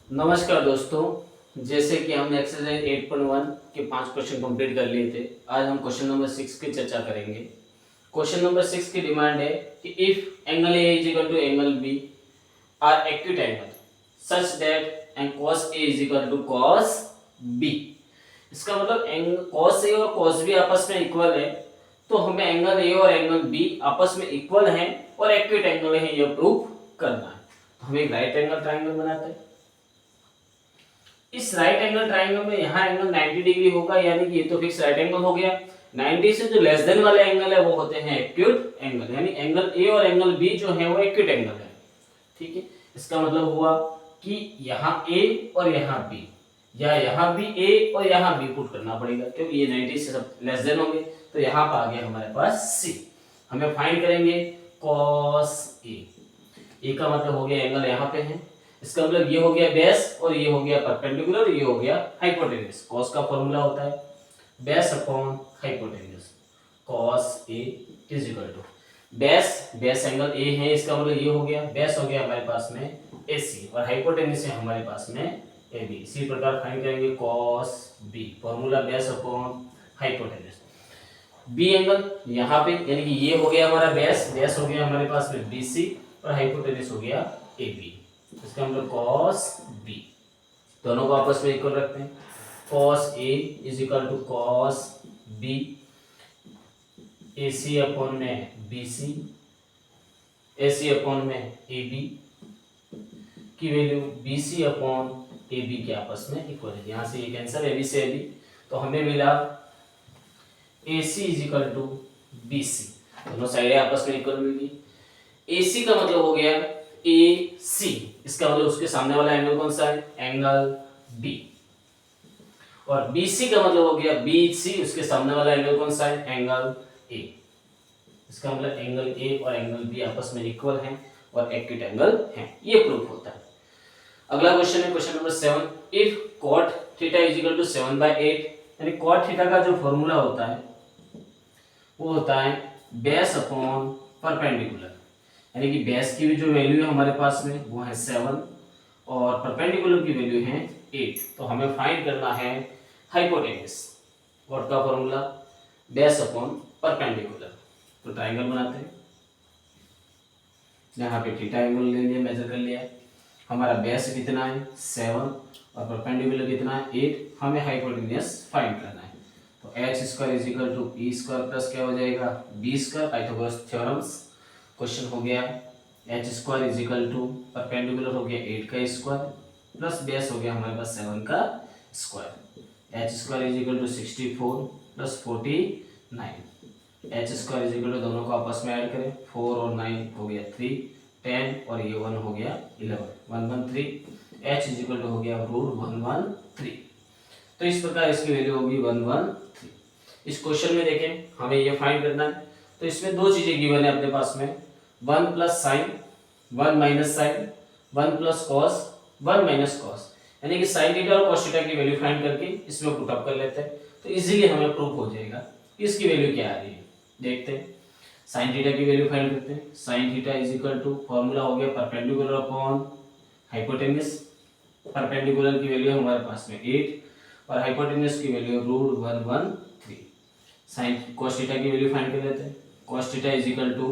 नमस्कार दोस्तों, जैसे कि हमने एक्सरसाइज 8.1 के 5 क्वेश्चन कंप्लीट कर लिए थे। आज हम क्वेश्चन नंबर 6 की चर्चा करेंगे। क्वेश्चन नंबर 6 की डिमांड है कि if angle A is equal to angle B are acute angle such that and cos A is equal to cos B. इसका मतलब cos ए और cos बी आपस में इक्वल है, तो हमें एंगल ए और एंगल बी आपस में इक्वल हैं और एक्यूट एंगल है यह प्रूफ करना है। तो हम एक राइट एंगल ट्राइंगल बनाते हैं। इस राइट एंगल ट्राइंगल में यहाँ एंगल 90 डिग्री होगा, यानी कि ये तो फिक्स राइट एंगल हो गया। 90 से जो लेस देन वाले एंगल है वो होते हैं एक्यूट एंगल, यानी एंगल ए और एंगल बी जो है वो एक्यूट एंगल है। ठीक है, इसका मतलब हुआ कि यहाँ ए और यहाँ बी, या यहाँ भी ए और यहाँ बी पुट करना पड़ेगा, क्योंकि ये 90 से सब लेस देन होंगे। तो यहाँ पर आ गया हमारे पास सी। हमें फाइंड करेंगे cos ए का मतलब हो गया एंगल यहाँ पे है, इसका मतलब ये हो गया बेस और ये हो गया परपेंडिकुलर, ये हो गया हाइपोटेन्यूज। cos का फॉर्मूला होता है base upon hypotenuse. cos A is equal to base angle A है, इसका मतलब ये हो गया बेस हो गया हमारे पास में AC और हाइपोटेन्यूज है हमारे पास में AB। इसी प्रकार फाइंड करेंगे cos B, formula base upon hypotenuse. B angle यहाँ पे, यानी कि ये हो गया हमारा बेस हो गया हमारे पास में BC और हाइपोटेन्यूज हो गया AB। इसका मतलब cos B, दोनों को आपस में इक्वल रखते हैं। cos A is equal to cos B, AC upon में BC, AC अपॉन में AB की वैल्यू BC अपॉन AB के आपस में इक्वल है। यहाँ से ये कैंसिल AB से AB, तो हमें मिला AC is equal to BC, दोनों साइडें आपस में इक्वल मिली। AC का मतलब हो गया AC, इसका मतलब उसके सामने वाला एंगल कौन सा है, एंगल B। और BC का मतलब हो गया BC, उसके सामने वाला एंगल कौन सा है, एंगल A। इसका मतलब एंगल A और एंगल B आपस में इक्वल हैं और एक्यूट एंगल हैं, ये प्रूफ होता है। अगला क्वेश्चन है question number 7। If cot theta is equal to 7/8, यानी cot थीटा का जो फॉर्मूला होता है वो होता है बेस अपॉन परपेंडिकुलर, यानी कि बेस की भी जो वैल्यू है हमारे पास में वो है 7 और परपेंडिकुलर की वैल्यू है 8। तो हमें फाइंड करना है हाइपोटेन्यूज। कॉट का फॉर्मूला बेस अपॉन परपेंडिकुलर। तो ट्राइंगल बनाते हैं, यहाँ पे थीटा एंगल ले लिया, मेजर कर लिया। हमारा बेस कितना है 7 और परपेंडिकुलर कितना है 8। हमें हाइपोटेन्यूज फाइंड करना है। तो h² is equal to p² plus क्या हो जाएगा b², पाइथागोरस थ्योरम्स। क्वेश्चन हो गया h² is equal to perpendicular हो गया 8 का स्क्वायर प्लस बेस हो गया हमारे पास 7 का square. h² is equal to 64 plus 49। h² is equal to दोनों को आपस में ऐड करें, 4 और 9 हो गया 3, 10 और ये 1 हो गया 11, 113। h इज इक्वल टू हो गया √113। तो इस प्रकार इसकी वैल्यू होगी 113। इस क्वेश्चन में देखें हमें ये फाइंड करना है, तो इसमें दो चीजें गिवन है अपने पास में, 1 plus sine, 1 minus sine, 1 plus cos, 1 minus cos, यानी कि साइन थीटा और कॉस थीटा की वैल्यू फाइंड करके इसमें पुट अप कर लेते हैं, तो इजीली हमें प्रूफ हो जाएगा कि इसकी वैल्यू क्या आ रही है। देखते हैं, साइन थीटा की वैल्यू फाइंड करते हैं। Sine theta is equal to formula हो गया परपेंडिकुलर अपॉन हाइपोटेन्यूज। परपेंडिकुलर की वैल्यू हमारे पास में 8 और हाइपोटेन्यूज की वैल्यू √113। साइन cos थीटा की वैल्यू फाइंड कर लेते हैं। cos theta is equal to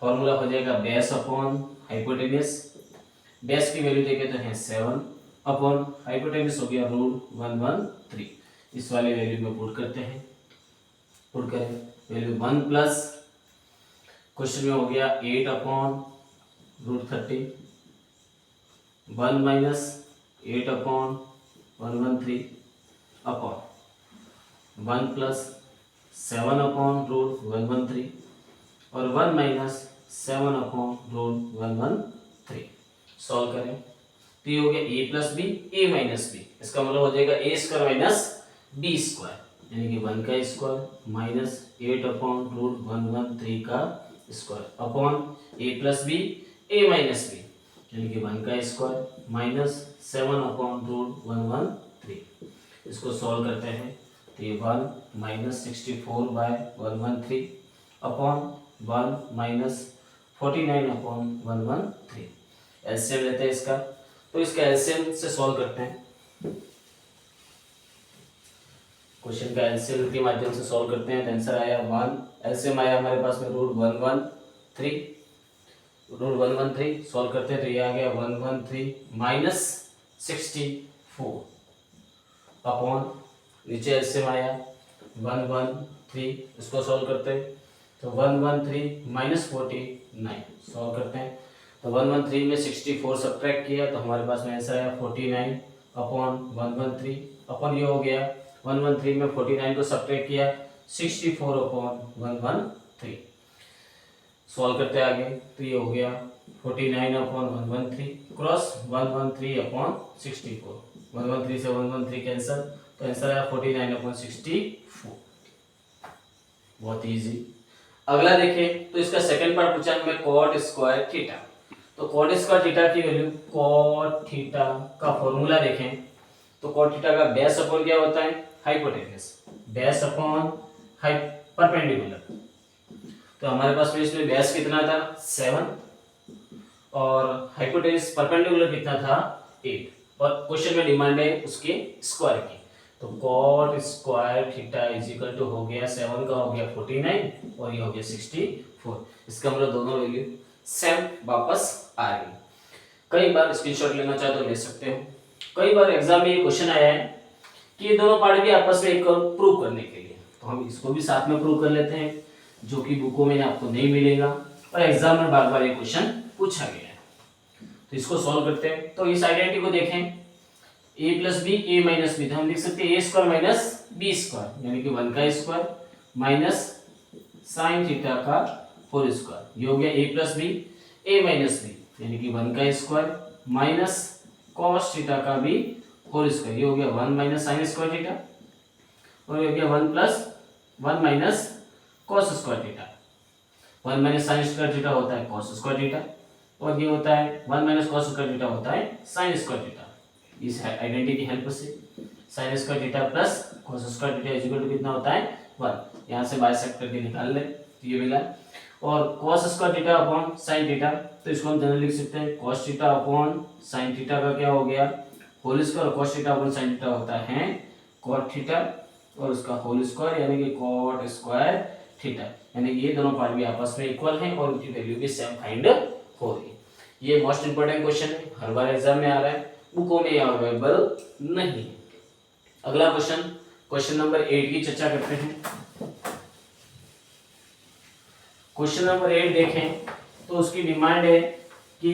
formula हो जाएगा बेस अपॉन हाइपोटेन्यूज। बेस की वैल्यू देखे तो है 7 अपॉन हाइपोटेन्यूज हो गया √113। इस वाले वैल्यू में पुट करते हैं, पुट करें वैल्यू 1 प्लस क्वेश्चन में हो गया 8 upon √30, 1 minus 8 upon 113 upon 1 plus 7 upon √113 और 1 माइनस 7 अपॉन √113। सॉल्व करें तो ये हो गया a plus B, a minus B, इसका मतलब हो जाएगा a² माइनस b², यानी कि 1 का स्क्वायर माइनस 8 अपॉन √113 का square upon a plus B, a minus B, यानी कि 1 का स्क्वायर माइनस 7 अपॉन √113। इसको सॉल्व करते हैं तो ये 1 minus 64/113 upon 1 minus 49 upon 113। LCM लेते हैं इसका, तो इसका एलसीएम से सॉल्व करते हैं। क्वेश्चन का एलसीएम के माध्यम से सॉल्व करते हैं। तो आंसर आया 1, एलसीएम आया हमारे पास में √113 सॉल्व करते हैं तो ये आ गया 113 माइनस 64 अपॉन, नीचे एलसीएम आया 113, इसको सॉल्व करते हैं तो 113 माइनस 49 सॉल्व करते हैं तो 113 में 64 सब्ट्रैक्ट किया तो हमारे पास में आंसर आया 49 अपॉन 113 अपॉन ये हो गया 113 में 49 को सब्ट्रैक्ट किया 64 अपॉन 113 सॉल्व करते आगे तो ये हो गया 49 अपॉन 113 क्रॉस 113 अपॉन 64, 113 से 113 कैंसिल तो आंसर आया 49 अपॉन 64। बहुत इजी। अगला देखें तो इसका सेकंड पार्ट पूछा हमें कॉट स्क्वायर थीटा। तो कॉट स्क्वायर थीटा की वैल्यू, कॉट थीटा का फॉर्मूला देखें तो कॉट थीटा का बेस अपॉन क्या होता है, हाइपोटेन्यूज, बेस अपॉन परपेंडिकुलर। तो हमारे पास में इसमें बेस कितना था 7 और हाइपोटेन्यूज परपेंडिकुलर कितना था 8 और क्वेश्चन में डिमांड है उसके स्क्वायर की। तो cot square theta is equal to हो गया 7 का हो गया 49 और ये हो गया 64। इसका मतलब दोनों वैल्यू सेम वापस आ गई। कई बार स्क्रीनशॉट लेना चाहे तो ले सकते हो। कई बार एग्जाम में ये क्वेश्चन आया है कि ये दोनों पार्ट भी आपस में इक्वल प्रूव करने के लिए, तो हम इसको भी साथ में प्रूव कर लेते हैं जो कि बुकों में आपको नहीं मिलेगा और एग्जाम में बार बार ये क्वेश्चन पूछा गया है। तो इसको सॉल्व करते हैं। तो इस आइडेंटिटी को देखें a plus B A minus B, तो हम लिख सकते हैं A square minus B square यानी कि 1 का स्क्वायर माइनस साइन थीटा का होल स्क्वायर, ये हो गया a plus B A minus B यानी कि 1 का स्क्वायर माइनस कॉस थीटा का भी होल स्क्वायर, ये हो गया 1 माइनस साइन स्क्वायर थीटा और ये हो गया 1 plus 1 minus cos square theta. 1 minus sign square theta होता है कॉस स्क्वायर थीटा और ये होता है 1 माइनस कॉस स्क्वायर थीटा होता है साइन स्क्वायर थीटा। इस आइडेंटिटी की हेल्प से sine square theta plus cos square theta is equal to कितना होता है 1, यहां से बाइसेक्ट करके निकाल ले तो ये मिला। और cos square theta upon sin theta, तो इसको हम जनरली लिख सकते हैं cos theta upon sin theta का क्या हो गया whole square, cos theta upon sin theta होता है cot थीटा और उसका होल स्क्वायर यानी कि cot स्क्वायर थीटा, यानी कि ये दोनों पार्ट भी आपस में इक्वल हैं और उनकी वैल्यू भी सेम फाइंड हो रही है। ये मोस्ट इंपोर्टेंट क्वेश्चन है, हर बार एग्जाम में आ रहा है, बुकों में अवेलेबल नहीं है। अगला क्वेश्चन, क्वेश्चन नंबर 8 की चर्चा करते हैं। क्वेश्चन नंबर 8 देखें तो उसकी डिमांड है कि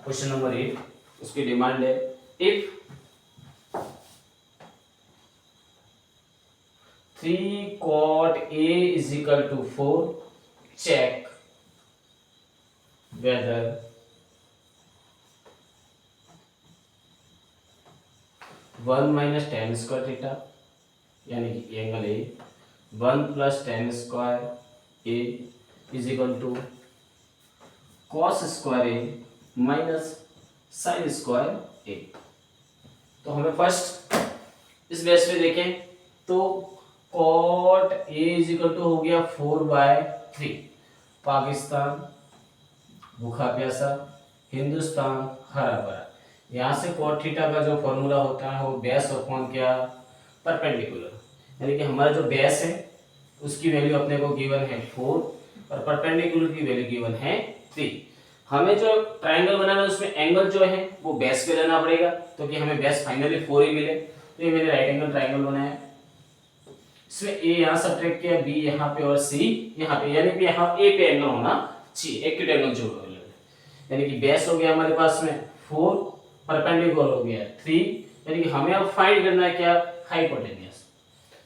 क्वेश्चन नंबर 8 उसकी डिमांड है if 3 cot A is equal to 4, check whether 1 minus tan square theta यानी कि angle A 1 plus tan square A is equal to cos square A minus sin square A। तो हमें first इस base पे देखें तो cot A is equal to हो गया 4/3, पाकिस्तान भूखा प्यासा, हिंदुस्तान हरा भरा। यहाँ से cot थीटा का जो फॉर्मूला होता है वो बेस अपॉन क्या परपेंडिकुलर, यानी कि हमारा जो बेस है उसकी वैल्यू अपने को गिवन है 4 और परपेंडिकुलर की वैल्यू गिवन है 3। हमें जो ट्रायंगल बनाना है उसमें एंगल जो है वो बेस पे लेना पड़ेगा, तो कि हमें बेस फाइनली 4 ही मिले। तो ये मैंने राइट एंगल ट्रायंगल बनाया, इसमें ए यहाँ सब्ट्रैक्ट किया, बी यहाँ पे और सी यहाँ पे, यानी कि यहाँ ए पे एंगल होना चाहिए, एक्यूट एंगल जो है, यानी कि बेस हो गया हमारे पास में 4, परपेंडिकुलर हो गया 3, यानी कि हमें अब फाइंड करना है क्या हाइपोटेन्यूज।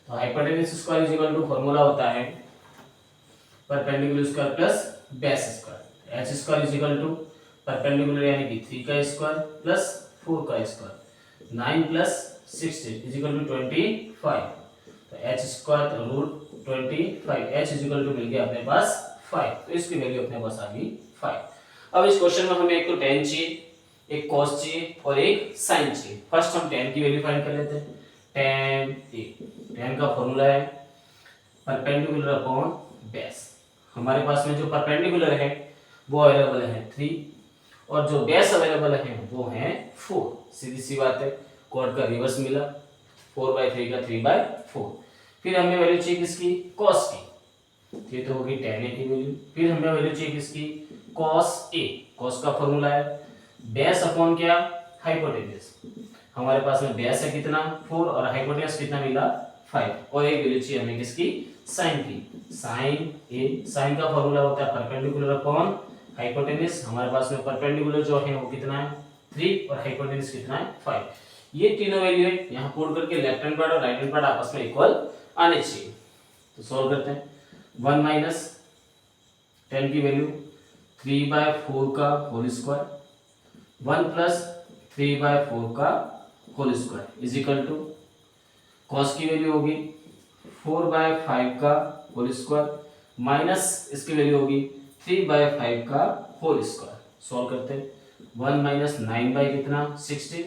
तो hypotenuse square is equal to formula होता है perpendicular square plus base square, h square is equal to perpendicular यानी कि 3 का स्क्वायर प्लस 4 का square, 9 plus 60 is equal to 25, तो h square root 25, h is equal to मिल गया अपने पास 5, तो इसकी वैल्यू अपने पास आ गई 5। अब इस क्वेश्चन में हमें एक तो tan चाहिए, एक cos चाहिए और एक sin चाहिए। फर्स्ट हम tan की वैल्यू फाइंड कर लेते हैं। tan A, tan का फॉर्मूला है परपेंडिकुलर अपॉन बेस। हमारे पास में जो परपेंडिकुलर है वो अवेलेबल है 3 और जो बेस अवेलेबल है वो है 4। सीधी सी बात है, कॉर्ड का रिवर्स मिला, 4/3 का 3/4। फिर हमें वैल्यू चाहिए किसकी, कॉस की, ये तो होगी tan a की वैल्यू। फिर हमें वैल्यू चाहिए किसकी, कॉस a। कॉस का फॉर्मूला है बेस अपॉन क्या, हाइपोटेन्यूज। हमारे पास में बेस है कितना 4 और हाइपोटेन्यूज कितना मिला 5, और एक वैल्यू चाहिए हमें किसकी, साइन की। साइन a, साइन का फॉर्मूला होता है परपेंडिकुलर अपॉन हाइपोटेन्यूज। हमारे पास में परपेंडिकुलर जो है वो कितना है 3 और हाइपोटेन्यूज कितना है 5। ये तीनों वैल्यू है, यहाँ पुट करके लेफ्ट हैंड पार्ट और राइट हैंड पार्ट आपस में इक्वल आने चाहिए। तो सॉल्व करते हैं। 1 माइनस 10 की वैल्यू 3/4 का होल स्क्वायर, 1 प्लस 3/4 का whole square is equal to cos की वैल्यू होगी 4/5 का होल स्क्वायर माइनस इसकी वैल्यू होगी 3/5 का होल स्क्वायर। सॉल्व करते हैं। 1 माइनस 9 बाई कितना 16,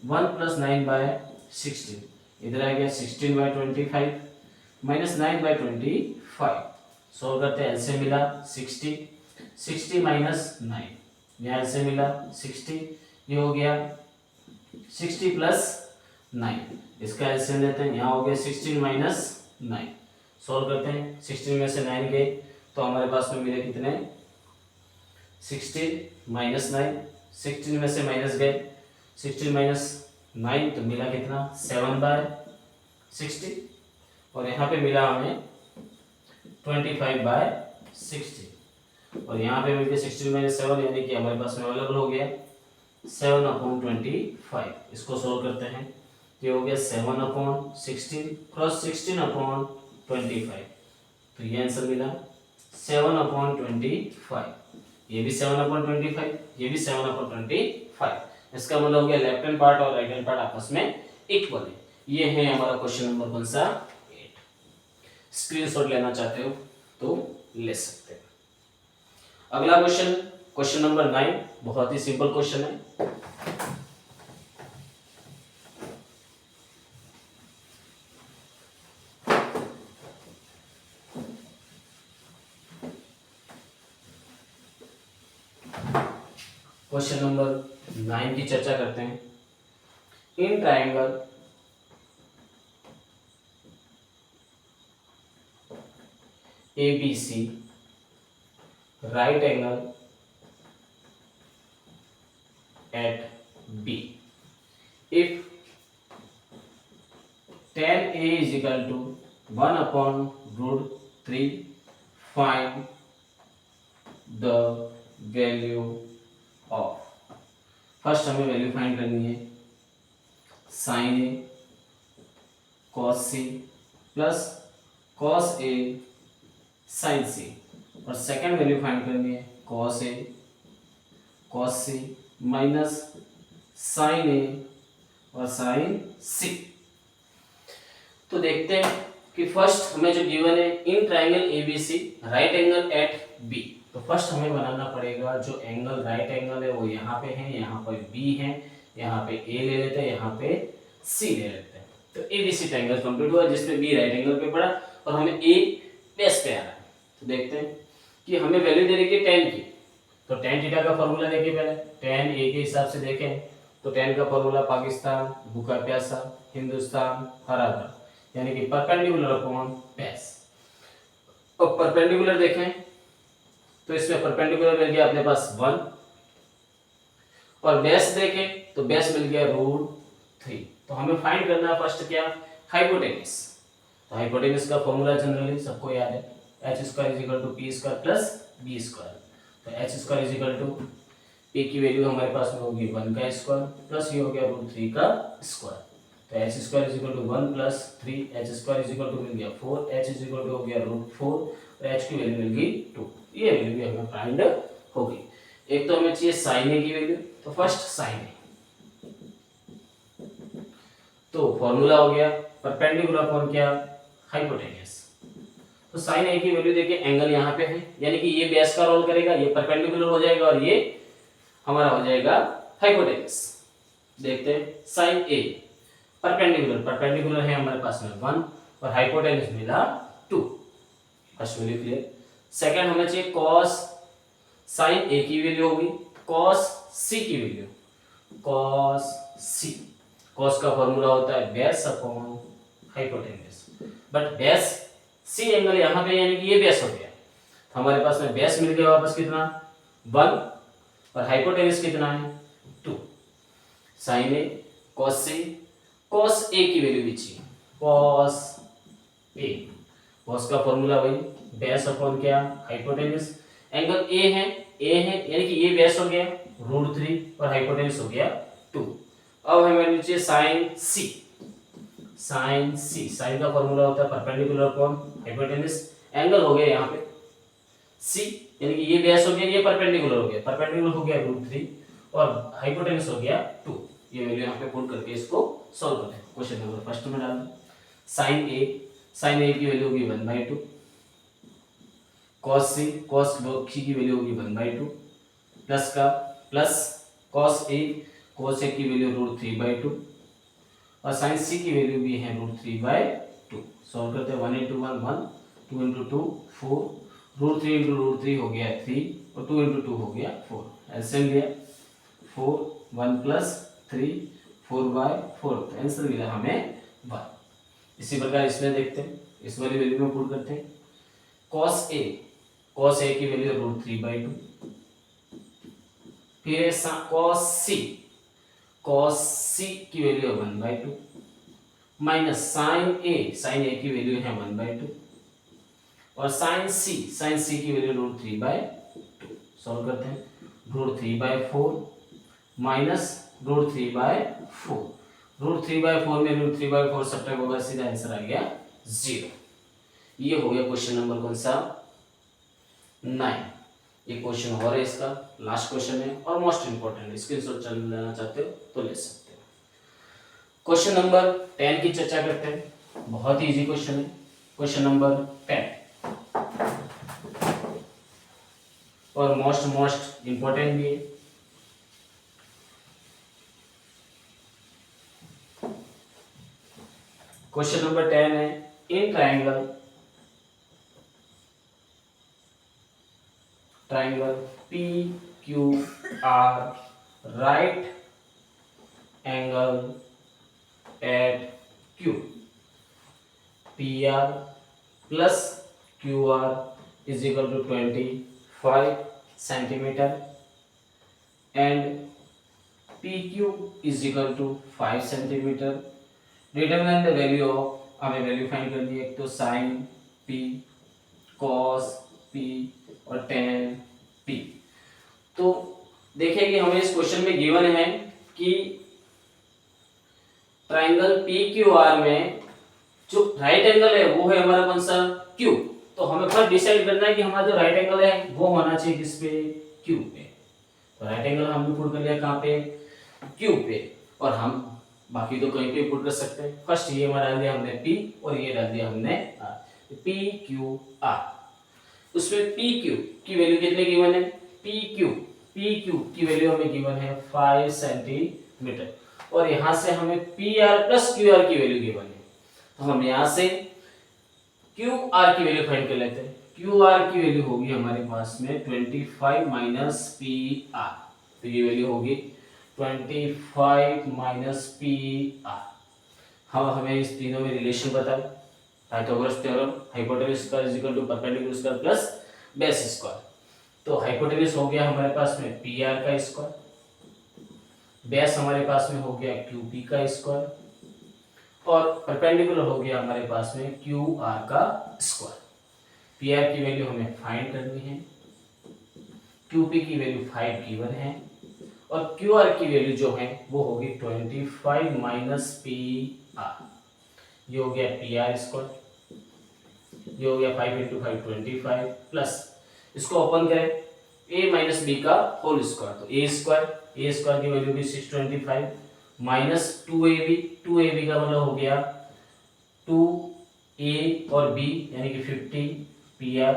1 प्लस 9/16, इधर आ गया 16/25 माइनस 9/25। सॉल्व करते हैं, एलसीएम मिला 60, 60 माइनस 9, यहाँ एलसीएम मिला 60, ये हो गया 60 प्लस 9, इसका एलसीएम लेते हैं, यहाँ हो गया 16 माइनस 9। सॉल्व करते हैं, 16 में से 9 गए तो हमारे पास में मिले कितने 16 माइनस 9, 16 में से माइनस गए 16 माइनस 9 तो मिला कितना 7/60, और यहाँ पे मिला हमें 25/60, और यहाँ पे मिलके 16 माइनस 7 यानी कि हमारे पास में अवेलेबल हो गया 7/25। इसको सोल्व करते हैं, ये हो गया 7/16 क्रॉस 16/25, तो ये आंसर मिला 7/25। ये भी 7/25, ये भी 7/25। इसका मतलब हो गया लेफ्ट हैंड पार्ट और राइट हैंड पार्ट आपस में इक्वल है। ये है हमारा क्वेश्चन नंबर कौन सा 8। स्क्रीनशॉट लेना चाहते हो तो ले सकते हैं। अगला क्वेश्चन, क्वेश्चन नंबर 9, बहुत ही सिंपल क्वेश्चन है। क्वेश्चन नंबर 9 की चर्चा करते हैं। इन triangle ABC right angle at B, if tan A is equal to 1/√3, find the value of। First हमें वैल्यू फाइंड करनी है sine A cos C plus cos A sin C, और second value find करनी है cos A cos C minus sin A और sin C। तो देखते हैं कि फर्स्ट हमें जो गिवन है in triangle ABC right angle at B, तो फर्स्ट हमें बनाना पड़ेगा जो एंगल राइट एंगल है वो यहाँ पे है, यहाँ पे B है, यहाँ पे A ले लेते हैं, यहाँ पे C ले लेते हैं। तो ABC ट्राइंगल कंप्लीट हुआ जिसमें B राइट एंगल पे पड़ा और हमें A बेस पे आ रहा है। तो देखते हैं कि हमें वैल्यू दे रही है tan की, तो tan थीटा का फॉर्मूला देखिए पहले, tan A के हिसाब से देखें तो tan का फॉर्मूला पाकिस्तान, भूखा प्यासा, हिंदुस्तान, हरा भरा, यानी कि परपेंडिकुलर अपॉन बेस। अब परपेंडिकुलर देखें तो इसमें परपेंडिकुलर मिल गया अपने पास 1, और बेस देखें तो बेस मिल गया √3। तो हमें फाइंड करना है फर्स्ट क्या, हाइपोटेन्यूज। तो हाइपोटेन्यूज का फॉर्मूला जनरली सबको याद है, h² = p² प्लस b²। तो h² = p की वैल्यू हमारे पास में होगी 1 का स्क्वायर प्लस ये हो गया √3 का स्क्वायर। तो h² = 1 प्लस 3, h² मिल गया 4, h हो गया √4 और h की वैल्यू मिल गई 2। ये वैल्यू भी हमें फाइंड होगी। एक तो हमें चाहिए sin A की वैल्यू, तो फर्स्ट sin A, तो फॉर्मूला हो गया परपेंडिकुलर अपॉन क्या, हाइपोटेन्यूज। तो sin A की वैल्यू देखिए, एंगल यहाँ पे है यानी कि ये बेस का रोल करेगा, ये परपेंडिकुलर हो जाएगा और ये हमारा हो जाएगा हाइपोटेन्यूज। देखते हैं sin A परपेंडिकुलर, परपेंडिकुलर है हमारे पास में 1 और हाइपोटेन्यूज मिला 2। First value clear. सेकंड हमें चाहिए cos sin A की वैल्यू होगी कॉस सी की वैल्यू, कॉस सी, कॉस का फॉर्मूला होता है base upon hypotenuse, but base C angle यहाँ पे यानी कि ये बेस हो गया, तो हमारे पास में बेस मिल गया वापस कितना 1 और हाइपोटेन्यूज कितना है 2, sign A cos C, cos A की वैल्यू दीजिए कॉस ए, कॉस का फॉर्मूला वही बेस अपॉन क्या हाइपोटेन्यूज, एंगल ए है यानी कि ये बेस हो गया √3 और हाइपोटेन्यूज हो गया 2। अब हमें नीचे साइन सी, साइन सी, साइन का फॉर्मूला होता है परपेंडिकुलर अपॉन हाइपोटेन्यूज, एंगल हो गया यहाँ पे सी यानी कि ये बेस हो गया, ये परपेंडिकुलर हो गया, परपेंडिकुलर हो गया √3 और हाइपोटेन्यूज हो गया 2। ये वैल्यू यहाँ पे पुट करके इसको सॉल्व करते हैं। क्वेश्चन नंबर फर्स्ट में डाल दें साइन ए की वैल्यू होगी 1/2, cos सी की वैल्यू होगी 1/2 प्लस का प्लस cos ए की वैल्यू √3/2 और sin सी की वैल्यू भी है √3/2। सॉल्व करते हैं 1 × 1 1, 2 × 2 4, √3 × √3 हो गया 3 और 2 × 2 हो गया 4, एलसीएम लिया 4 1 + 3 4/4, तो आंसर मिला हमें 1। इसी प्रकार इसमें देखते हैं, इस वाली वैल्यू में पुट करते हैं cos ए की वैल्यू √3/2, फिर cos सी की वैल्यू 1/2 माइनस sin ए की वैल्यू है 1/2 और sin सी की वैल्यू √3/2। सॉल्व करते हैं √3/4 माइनस √3/4, √3/4 में √3/4 सब्ट्रैक्ट होगा, सीधा आंसर आ गया 0। ये हो गया क्वेश्चन नंबर कौन सा 9। ये क्वेश्चन और है, इसका लास्ट क्वेश्चन है और मोस्ट इंपोर्टेंट है, स्क्रीनशॉट चल लेना चाहते हो तो ले सकते हो। क्वेश्चन नंबर 10 की चर्चा करते हैं, बहुत ही इजी क्वेश्चन है। क्वेश्चन नंबर 10 और मोस्ट इंपोर्टेंट भी है। क्वेश्चन नंबर 10 है in triangle PQR right angle at Q, PR plus QR is equal to 25 centimeter and PQ is equal to 5 centimeter। Determine the value of, हमें value find करनी है, एक तो sign P, cos P और tan P। तो देखिए कि हमें इस क्वेश्चन में गिवन है कि ट्रायंगल PQR में जो राइट एंगल है वो है हमारा कौन सा Q। तो हमें फर्स्ट डिसाइड करना है कि हमारा जो राइट एंगल है वो होना चाहिए किस पे Q पे। तो राइट एंगल हमने पुट कर लिया कहाँ पे Q पे, और हम बाकी तो कहीं पे पुट कर सकते हैं। फर्स्ट ये हमारा डाल दिया हमने P और ये डाल दिया हमने R, PQR। उसमें PQ की वैल्यू कितने गिवन है, PQ की वैल्यू हमें गिवन है 5 सेंटीमीटर और यहाँ से हमें PR प्लस QR की वैल्यू गिवन है। तो हम यहाँ से QR की वैल्यू फाइंड कर लेते हैं। QR की वैल्यू होगी हमारे पास में 25 माइनस PR, तो ये वैल्यू होगी 25 माइनस PR। हम हमें इस तीनों में रिलेशन बताए, Pythagoras theorem, hypotenuse square is equal to perpendicular square plus base square. तो हाइपोटेन्यूज हो गया हमारे पास में PR का स्क्वायर, बेस हमारे पास में हो गया QP का स्क्वायर और परपेंडिकुलर हो गया हमारे पास में QR का स्क्वायर। PR की वैल्यू हमें फाइंड करनी है, QP की वैल्यू 5 गिवन है और QR की वैल्यू जो है वो होगी 25 माइनस PR। ये हो गया PR स्क्वायर, ये हो गया 5 × 5 25 प्लस इसको ओपन करें a माइनस b का होल स्क्वायर, तो a स्क्वायर की वैल्यू भी 625 माइनस 2ab का मतलब हो गया 2a और b यानी कि 50 PR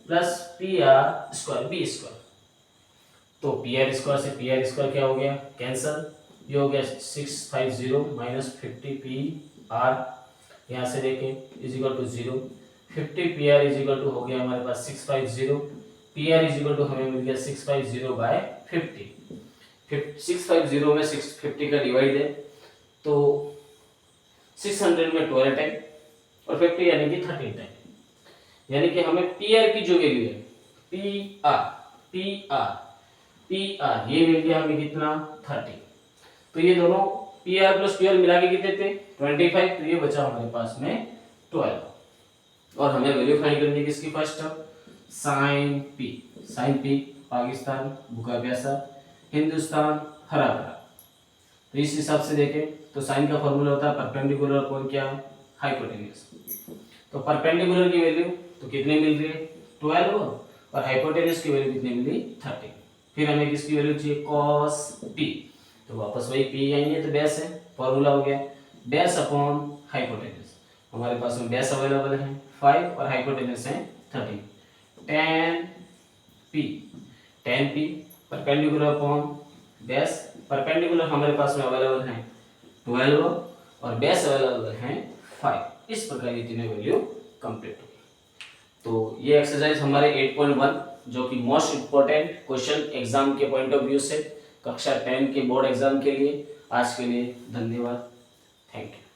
plus PR square b square. तो PR स्क्वायर से PR स्क्वायर क्या हो गया कैंसल, ये हो गया 650 माइनस 50 PR, यहाँ से देखें is equal to 0, 50 PR is equal to हो गया हमारे पास 650, PR इज इक्वल टू हमें मिल गया 650/50। 650 में 650 का डिवाइड है तो 600 में 12 टाइम और 50 यानी कि 13 टाइम, यानी कि हमें पी आर की जो वैल्यू है पी आर ये मिल गया हमें कितना 30। तो ये दोनों P R plus P R मिला के कितने थे 25, तो ये बचा हमारे पास में 12। और हमें वैल्यू फाइंड करनी है किसकी फर्स्ट साइन पी पाकिस्तान भूखा प्यासा, हिंदुस्तान हरा भरा। तो इस हिसाब से देखें तो साइन का फॉर्मूला होता है परपेंडिकुलर अपॉन क्या हाइपोटेन्यूज। तो परपेंडिकुलर की वैल्यू तो कितने मिल रही है 12 और हाइपोटेन्यूज की वैल्यू कितनी मिली 30। फिर हमें किसकी वैल्यू चाहिए cos p, तो वापस वही p आएंगे तो बेस है, फॉर्मूला हो गया बेस अपॉन हाइपोटेन्यूज। हमारे पास में बेस अवेलेबल है 5 और हाइपोटेन्यूज है 30। tan p perpendicular upon base, perpendicular हमारे पास में अवेलेबल है 12 और बेस अवेलेबल है 5। इस प्रकार ये तीनों वैल्यू कंप्लीट होगी। तो ये एक्सरसाइज हमारे 8.1 जो कि मोस्ट इम्पोर्टेंट क्वेश्चन एग्जाम के पॉइंट ऑफ व्यू से कक्षा 10 के बोर्ड एग्जाम के लिए। आज के लिए धन्यवाद, थैंक यू।